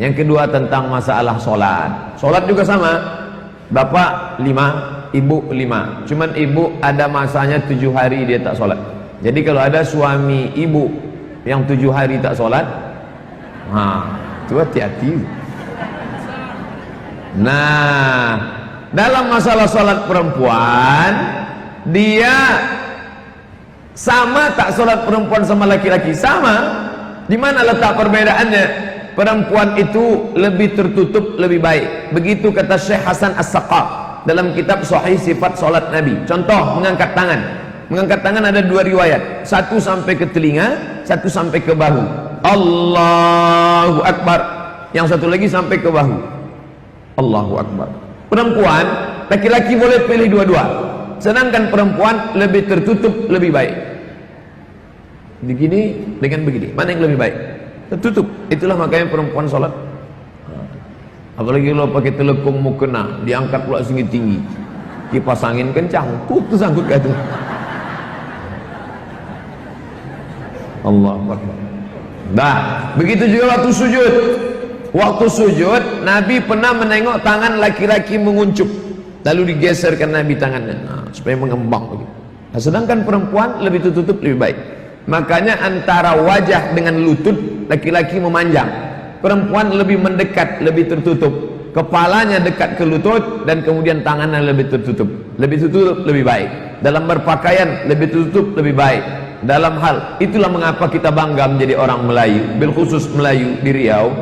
Yang kedua tentang masalah sholat. Sholat juga sama. Bapak 5, ibu 5. Cuman ibu ada masanya 7 hari dia tak sholat. Jadi kalau ada suami ibu yang 7 hari tak sholat, itu hati-hati. Nah, dalam masalah sholat perempuan, dia sama tak sholat perempuan sama laki-laki? Sama. Di mana letak perbedaannya? Perempuan itu lebih tertutup, lebih baik. Begitu kata Syekh Hasan As-Saqaf dalam kitab Sahih Sifat Salat Nabi. Contoh, mengangkat tangan. Mengangkat tangan ada 2 riwayat. Satu sampai ke telinga, satu sampai ke bahu. Allahu Akbar. Yang satu lagi sampai ke bahu. Allahu Akbar. Perempuan, laki-laki boleh pilih dua-dua. Sedangkan perempuan lebih tertutup, lebih baik. Begini dengan begini, mana yang lebih baik? Tertutup. Itulah makanya perempuan sholat. Apalagi kalau pakai telekung mukena, diangkat pula tinggi-tinggi, kipas angin kencang, putus sangkut ke itu. Allah Akbar. Nah, begitu juga waktu sujud. Waktu sujud, Nabi pernah menengok tangan laki-laki menguncup, lalu digeserkan Nabi tangannya, supaya mengembang begitu. Nah, sedangkan perempuan lebih tertutup, lebih baik. Makanya antara wajah dengan lutut, laki-laki memanjang, perempuan lebih mendekat, lebih tertutup. Kepalanya dekat ke lutut dan kemudian tangannya lebih tertutup. Lebih tertutup, lebih baik. Dalam berpakaian lebih tertutup, lebih baik. Dalam hal itulah mengapa kita bangga menjadi orang Melayu, bil khusus Melayu di Riau.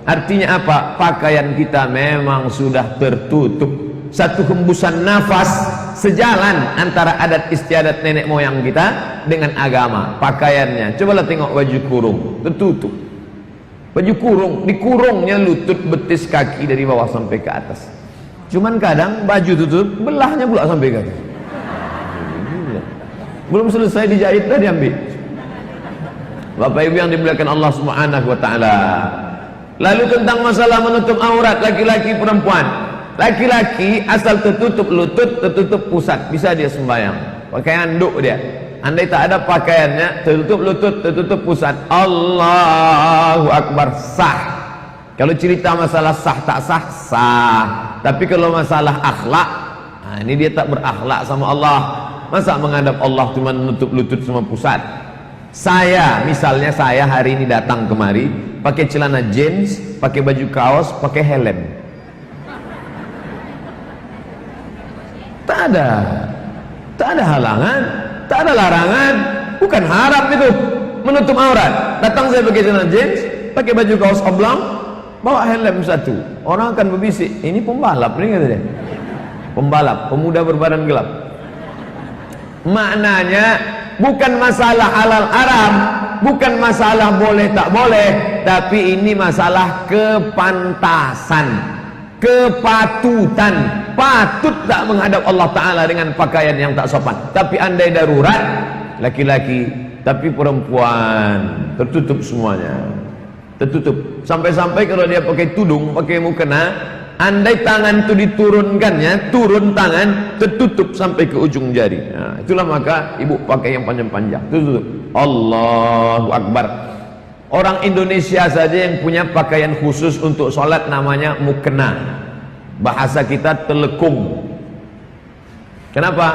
Artinya apa? Pakaian kita memang sudah tertutup. Satu hembusan nafas sejalan antara adat istiadat nenek moyang kita dengan agama. Pakaiannya, cobalah tengok baju kurung, tertutup. Baju kurung, dikurungnya lutut, betis, kaki dari bawah sampai ke atas. Cuman kadang baju tutup, belahnya pula sampai ke atas. Belum selesai dijahit dah diambil. Bapak Ibu yang dimuliakan Allah Subhanahu wa taala. Lalu tentang masalah menutup aurat laki-laki perempuan. Laki-laki asal tertutup lutut, tertutup pusat, bisa dia sembahyang. Pakai handuk dia. Andai tak ada pakaiannya, tertutup lutut, tertutup pusat, Allahu Akbar, sah. Kalau cerita masalah sah tak sah, sah. Tapi kalau masalah akhlak, ini dia tak berakhlak sama Allah. Masa menghadap Allah cuma menutup lutut sama pusat? Misalnya saya hari ini datang kemari pakai celana jeans, pakai baju kaos, pakai helm. Tak ada halangan, tak ada larangan, bukan haram itu menutup aurat. Datang saya pakai celana jeans, pakai baju kaos oblong, bawa helm satu, orang akan berbisik, ini pembalap nih kata dia. Pembalap, pemuda berbadan gelap. Maknanya bukan masalah halal haram, bukan masalah boleh tak boleh, tapi ini masalah kepantasan, kepatutan. Patut tak menghadap Allah Ta'ala dengan pakaian yang tak sopan. Tapi andai darurat, laki-laki, tapi perempuan tertutup semuanya, tertutup. Sampai-sampai kalau dia pakai tudung, pakai mukena, andai tangan itu diturunkannya, turun tangan, tertutup sampai ke ujung jari. Nah, itulah maka ibu pakai yang panjang-panjang, tertutup. Allahu Akbar. Orang Indonesia saja yang punya pakaian khusus untuk sholat namanya mukena. Bahasa kita telekung. Kenapa?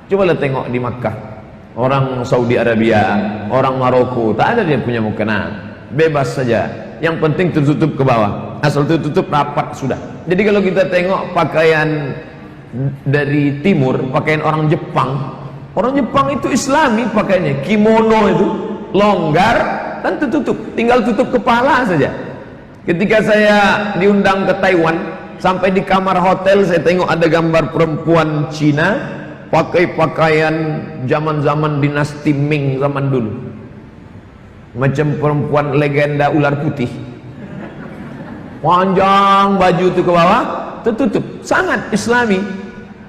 Cobalah tengok di Makkah, orang Saudi Arabia, orang Maroko, tak ada dia punya mukena, bebas saja. Yang penting tertutup ke bawah, asal tertutup rapat sudah. Jadi kalau kita tengok pakaian dari timur, pakaian orang Jepang itu Islami pakaiannya, kimono itu longgar dan tertutup, tinggal tutup kepala saja. Ketika saya diundang ke Taiwan, sampai di kamar hotel saya tengok ada gambar perempuan Cina pakai pakaian zaman-zaman dinasti Ming zaman dulu, macam perempuan legenda ular putih, panjang baju itu ke bawah, tertutup, sangat Islami.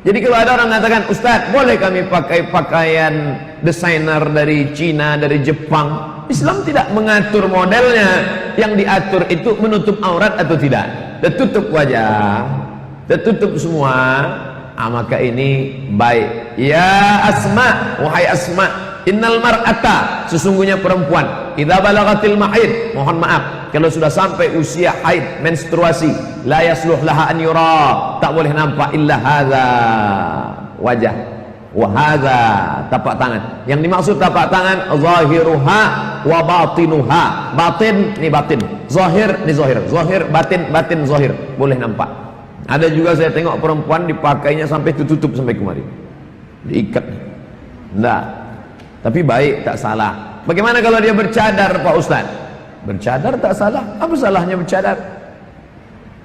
Jadi kalau ada orang mengatakan, Ustaz boleh kami pakai pakaian desainer dari Cina, dari Jepang, Islam tidak mengatur modelnya. Yang diatur itu menutup aurat atau tidak, tertutup wajah, tertutup semua. Maka ini baik. Ya Asma, wahai Asma, Innal mar'ata, sesungguhnya perempuan, idza balagatil mahid, mohon maaf, kalau sudah sampai usia haid, menstruasi, la yasluh laha an yura, tak boleh nampak illa hadza wajah, wa hadza tapak tangan. Yang dimaksud tapak tangan zahiruha wa batinuha. Batin ni batin, zahir ni zahir, zahir batin, batin zahir, boleh nampak. Ada juga saya tengok perempuan dipakainya sampai tutup sampai kemari, diikat. Enggak, tapi baik, tak salah. Bagaimana kalau dia bercadar Pak Ustaz? Bercadar tak salah. Apa salahnya bercadar?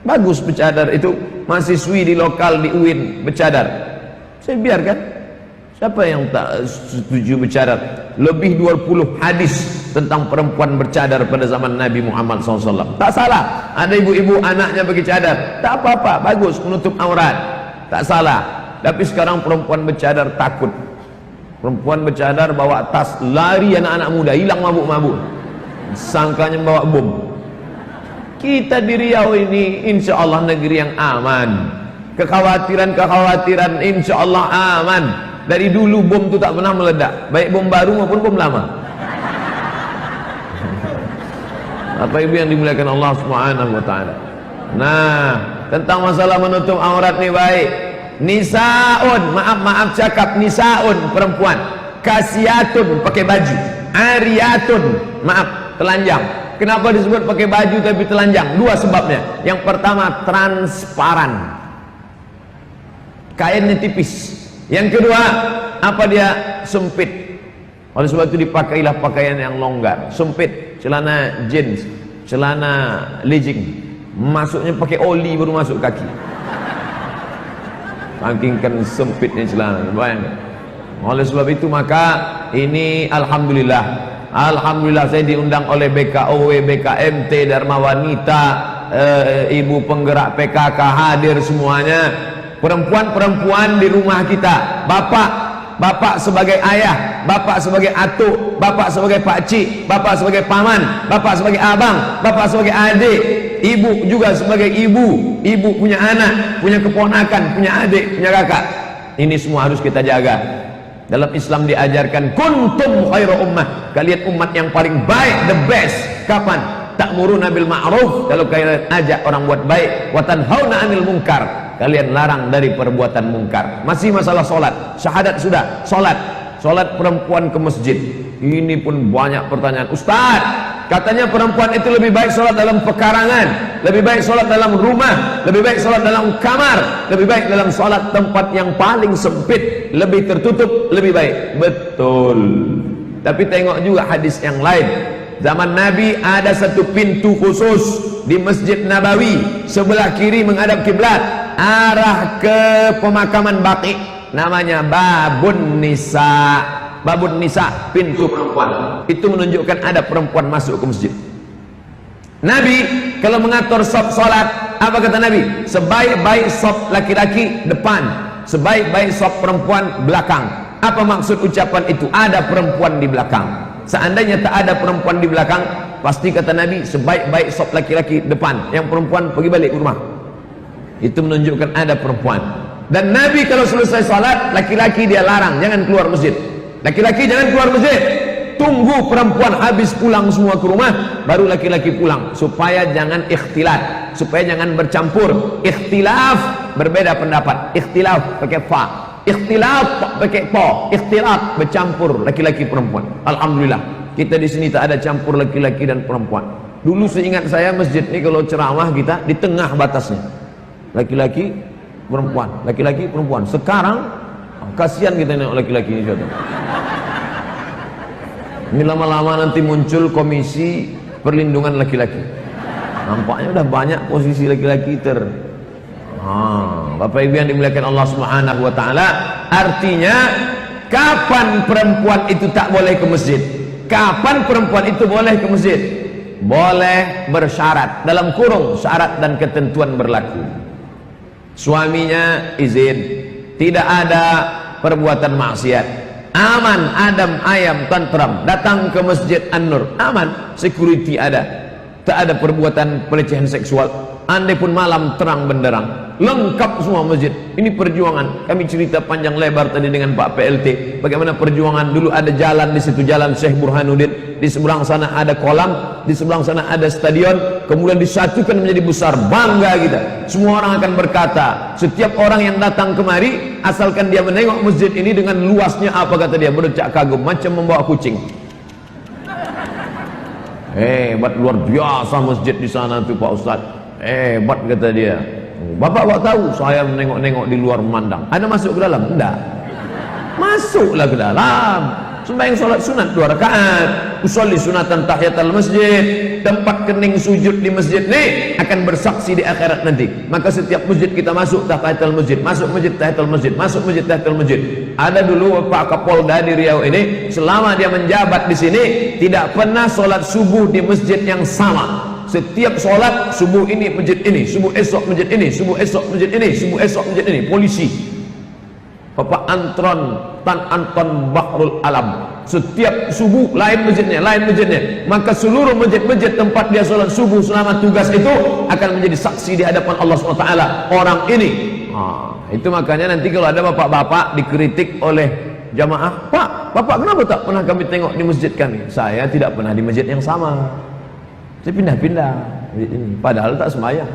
Bagus bercadar itu. Mahasiswi di lokal di UIN bercadar, saya biarkan. Siapa yang tak setuju bercadar? Lebih 20 hadis tentang perempuan bercadar pada zaman Nabi Muhammad SAW. Tak salah. Ada ibu-ibu anaknya pakai cadar, tak apa-apa, bagus, menutup aurat, tak salah. Tapi sekarang perempuan bercadar takut. Perempuan bercadar bawa tas, lari anak-anak muda, hilang mabuk-mabuk, sangkanya bawa bom. Kita di Riau ini insya Allah negeri yang aman. Kekhawatiran insya Allah aman. Dari dulu bom itu tak pernah meledak, baik bom baru maupun bom lama. Bapak Ibu yang dimuliakan Allah Subhanahu wa taala. Nah, tentang masalah menutup aurat nih baik. Nisaun, maaf cakap nisaun, perempuan. Kasiyatun, pakai baju. Ariyatun, maaf, telanjang. Kenapa disebut pakai baju tapi telanjang? Dua sebabnya. Yang pertama, transparan, kainnya tipis. Yang kedua, apa dia? Sempit. Oleh sebab itu dipakailah pakaian yang longgar, sempit. Celana jeans, celana legging, masuknya pakai oli baru masuk kaki. Saking kan sempitnya celana, bayangkan. Oleh sebab itu maka ini alhamdulillah, alhamdulillah saya diundang oleh BKOW, BKMT, Dharma Wanita, ibu penggerak PKK hadir semuanya. Perempuan-perempuan di rumah kita, bapak sebagai ayah, bapak sebagai atuk, bapak sebagai pakcik, bapak sebagai paman, bapak sebagai abang, bapak sebagai adik, ibu juga sebagai ibu, ibu punya anak, punya keponakan, punya adik, punya kakak. Ini semua harus kita jaga. Dalam Islam diajarkan kuntum khairu ummah, kalian umat yang paling baik, the best. Kapan? Ta'muruna bil ma'ruf, kalau kalian ajak orang buat baik, wa tanhauna 'anil munkar, kalian larang dari perbuatan mungkar. Masih masalah solat, syahadat sudah, solat perempuan ke masjid. Ini pun banyak pertanyaan. Ustaz, katanya perempuan itu lebih baik solat dalam pekarangan, lebih baik solat dalam rumah, lebih baik solat dalam kamar, lebih baik dalam solat tempat yang paling sempit, lebih tertutup, lebih baik. Betul. Tapi tengok juga hadis yang lain. Zaman Nabi ada satu pintu khusus di Masjid Nabawi, sebelah kiri menghadap kiblat, arah ke pemakaman Baqi, namanya Babun Nisa. Babun Nisa, pintu perempuan. Itu menunjukkan ada perempuan masuk ke masjid. Nabi kalau mengatur saf salat, apa kata Nabi? Sebaik-baik saf laki-laki depan, sebaik-baik saf perempuan belakang. Apa maksud ucapan itu? Ada perempuan di belakang. Seandainya tak ada perempuan di belakang, pasti kata Nabi sebaik-baik saf laki-laki depan, yang perempuan pergi balik ke rumah. Itu menunjukkan ada perempuan. Dan Nabi kalau selesai salat, laki-laki dia larang jangan keluar masjid. Laki-laki jangan keluar masjid, tunggu perempuan habis pulang semua ke rumah, baru laki-laki pulang, supaya jangan ikhtilat, supaya jangan bercampur. Ikhtilaf, berbeda pendapat. Ikhtilaf pakai fa, ikhtilaf pakai po, ikhtilaf bercampur laki-laki perempuan. Alhamdulillah kita di sini tak ada campur laki-laki dan perempuan. Dulu seingat saya masjid ini kalau ceramah kita di tengah batasnya, laki-laki perempuan, laki-laki perempuan. Sekarang kasihan kita nengok laki-laki ini. Ini lama-lama nanti muncul komisi perlindungan laki-laki. Nampaknya udah banyak posisi laki-laki Bapak Ibu yang dimuliakan Allah Subhanahu wa taala, artinya kapan perempuan itu tak boleh ke masjid? Kapan perempuan itu boleh ke masjid? Boleh bersyarat, dalam kurung syarat dan ketentuan berlaku. Suaminya izin, tidak ada perbuatan maksiat, aman, adem, ayam, tentram, datang ke Masjid An-Nur, aman, security ada, tak ada perbuatan pelecehan seksual. Andai pun malam terang benderang, lengkap semua masjid. Ini perjuangan. Kami cerita panjang lebar tadi dengan Pak PLT, bagaimana perjuangan. Dulu ada jalan di situ, jalan Syekh Burhanuddin, di seberang sana ada kolam, di seberang sana ada stadion, kemudian disatukan menjadi besar. Bangga kita. Semua orang akan berkata, setiap orang yang datang kemari, asalkan dia menengok masjid ini dengan luasnya apa, kata dia, berdecak kagum macam membawa kucing. Hebat, luar biasa masjid di sana tuh Pak Ustaz. Hebat, kata dia. Bapak tahu saya menengok-nengok di luar memandang. Ada masuk ke dalam? Enggak. Masuklah ke dalam. Sembahyang sholat sunat 2 rakaat. Usolli sunatan tahiyatul masjid. Tempat kening sujud di masjid ini akan bersaksi di akhirat nanti. Maka setiap masjid kita masuk tahiyatul masjid, masuk masjid tahiyatul masjid, masuk masjid tahiyatul masjid. Ada dulu Pak Kapolda di Riau ini, selama dia menjabat di sini tidak pernah sholat subuh di masjid yang sama. Setiap sholat subuh ini masjid ini, subuh esok masjid ini, subuh esok masjid ini, subuh esok masjid ini. Polisi Bapak Tan Anton Bahrul Alam, setiap subuh lain masjidnya, lain masjidnya. Maka seluruh masjid-masjid tempat dia sholat subuh selama tugas itu akan menjadi saksi di hadapan Allah SWT. Orang ini itu makanya nanti kalau ada bapak-bapak dikritik oleh jamaah, Pak, bapak kenapa tak pernah kami tengok di masjid kami? Saya tidak pernah di masjid yang sama, saya pindah-pindah, padahal tak sembahyang.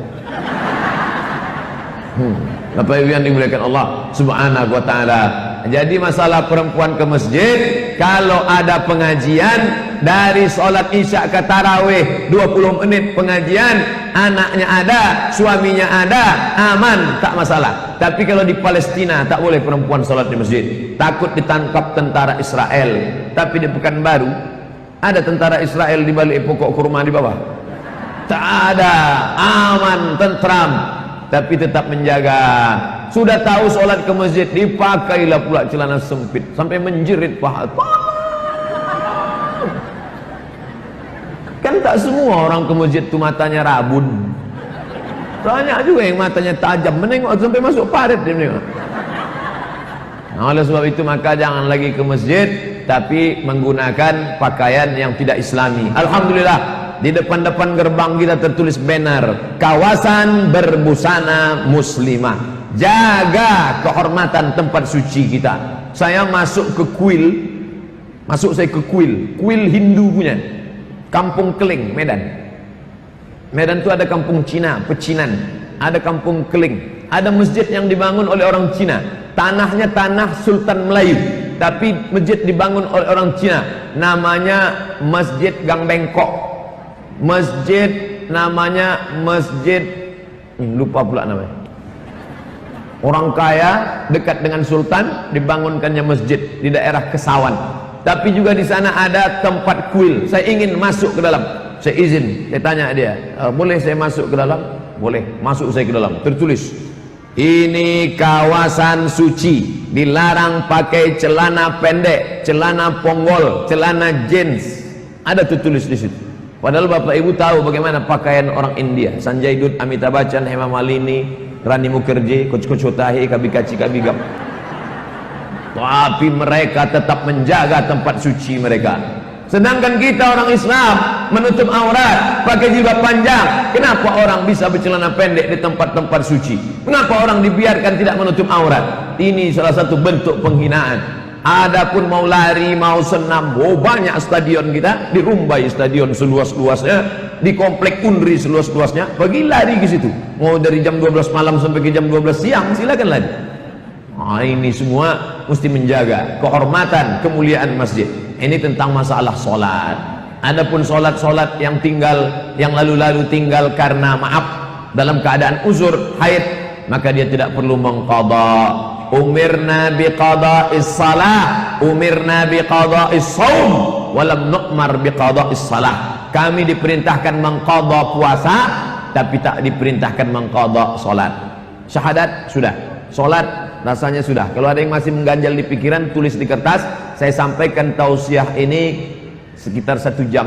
Bapak Ibu yang dimuliakan Allah Subhanahu wa taala. Jadi masalah perempuan ke masjid, kalau ada pengajian dari sholat isya ke tarawih 20 menit pengajian, anaknya ada, suaminya ada, aman, tak masalah. Tapi kalau di Palestina tak boleh perempuan sholat di masjid, takut ditangkap tentara Israel. Tapi di Pekanbaru ada tentara Israel di balik pokok kurma di bawah? Tak ada, aman, tentram. Tapi tetap menjaga. Sudah tahu sholat ke masjid, dipakailah pula celana sempit sampai menjerit paha. Kan tak semua orang ke masjid itu matanya rabun. Banyak juga yang matanya tajam, menengok sampai masuk parit dia menengok. Nah, oleh sebab itu maka jangan lagi ke masjid tapi menggunakan pakaian yang tidak islami. Alhamdulillah, di depan-depan gerbang kita tertulis banner, kawasan berbusana muslimah, jaga kehormatan tempat suci kita. Saya masuk ke kuil, saya ke kuil Hindu punya, Kampung Keling, Medan. Medan itu ada kampung Cina, pecinan, ada kampung Keling, ada masjid yang dibangun oleh orang Cina, tanahnya tanah Sultan Melayu, tapi masjid dibangun oleh orang Cina, namanya Masjid Gang Bengkok. Masjid namanya masjid, lupa pula namanya. Orang kaya dekat dengan sultan dibangunkannya masjid di daerah Kesawan. Tapi juga di sana ada tempat kuil. Saya ingin masuk ke dalam. Saya izin, saya tanya dia, boleh saya masuk ke dalam? Boleh, masuk saya ke dalam. Tertulis, ini kawasan suci, dilarang pakai celana pendek, celana ponggol, celana jeans. Ada tertulis di situ. Padahal Bapak Ibu tahu bagaimana pakaian orang India, Sanjay Dutt, Amitabh Bachchan, Hema Malini, Rani Mukherjee, Coach Otahe, Kabikachi Kabigam. Tapi mereka tetap menjaga tempat suci mereka. Sedangkan kita orang Islam menutup aurat, pakai jilbab panjang. Kenapa orang bisa bercelana pendek di tempat-tempat suci? Kenapa orang dibiarkan tidak menutup aurat? Ini salah satu bentuk penghinaan. Adapun mau lari, mau senam, banyak stadion kita, di Rumbai stadion seluas-luasnya, di komplek Unri seluas-luasnya, pergi lari ke situ. Mau dari jam 12 malam sampai ke jam 12 siang, silakan lari. Nah, ini semua mesti menjaga kehormatan, kemuliaan masjid. Ini tentang masalah sholat. Adapun sholat-sholat yang lalu-lalu tinggal karena maaf dalam keadaan uzur, haid, maka dia tidak perlu mengqadha. Umirna biqada'is salah, umirna biqada'is saum, walam nu'mar biqada'is salah. Kami diperintahkan mengqadha puasa, tapi tak diperintahkan mengqadha salat. Syahadat sudah, salat rasanya sudah. Kalau ada yang masih mengganjal di pikiran, tulis di kertas. Saya sampaikan tausiah ini sekitar 1 jam